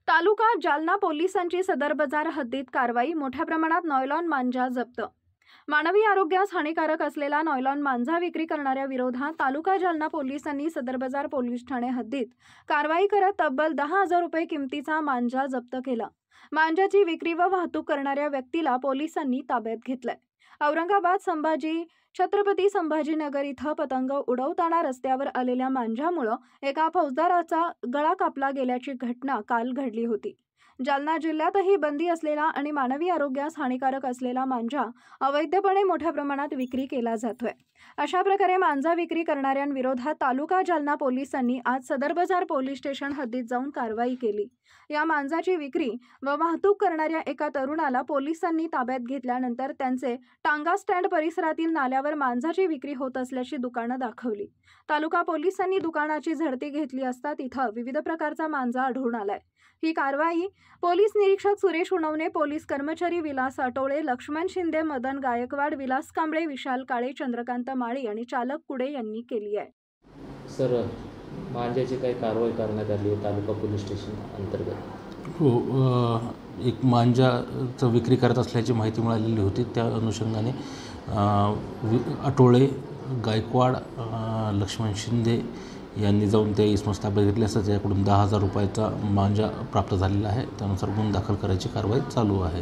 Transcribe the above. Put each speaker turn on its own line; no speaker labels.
तालुका जालना पोलिसांची सदर बाजार हद्दीत कारवाई. मोठ्या प्रमाणात नॉयलॉन मांजा जप्त. मानवी आरोग्यास हानिकारक असलेला नॉयलॉन मांजा विक्री करणाऱ्या विरोधात तालुका जालना पोलिसांनी सदर बाजार पोलीस ठाणे हद्दीत कारवाई करत तब्बल 10,000 रुपये किमतीचा मांजा जप्त केला. मांजाची विक्री व वाहतूक करणाऱ्या व्यक्तीला पोलिसांनी ताब्यात घेतलंय. औरंगाबाद छत्रपती संभाजीनगर इथं पतंग उडवताना रस्त्यावर आलेल्या मांजामुळे एका फौजदाराचा गळा कापला गेल्याची घटना काल घडली होती. जालना जिल्ह्यातही बंदी असलेला आणि मानवी आरोग्यास हानिकारक असलेला मांजा अवैधपणे मोठ्या प्रमाणात विक्री केला जातोय. अशा प्रकारे मांजा विक्री करणाऱ्यांविरोधात तालुका जालना पोलिसांनी आज सदर बाजार पोलीस स्टेशन हद्दीत जाऊन कारवाई केली. या मांजाची विक्री व वाहतूक करणाऱ्या एका तरुणाला पोलिसांनी ताब्यात घेतल्यानंतर त्यांचे टांगा स्टँड परिसरातील नाल्यावर मांजाची विक्री होत असल्याची दुकानं दाखवली. तालुका पोलिसांनी दुकानाची झडती घेतली असता तिथं विविध प्रकारचा मांजा आढळून आलाय. ही कारवाई पोलीस निरीक्षक सुरेश उनवणे, पोलीस कर्मचारी विलास आटोळे, लक्ष्मण शिंदे, मदन गायकवाड, विलास कांबळे, विशाल काळे, चंद्रकांत माळी आणि चालक कुडे यांनी केली आहे.
सर, मांजाची काही कारवाई करण्यात आली आहे तालुका पोलीस स्टेशन अंतर्गत?
हो, एक मांजाचं विक्री करत असल्याची माहिती मिळालेली होती. त्या अनुषंगाने आटोळे, गायकवाड, लक्ष्मण शिंदे यांनी जाऊन त्या इसमास ताब्यात घेतले असता त्याकडून 10,000 रुपयाचा मांजा प्राप्त झालेला आहे. त्यानुसार गुन्हा दाखल करायची कारवाई चालू आहे.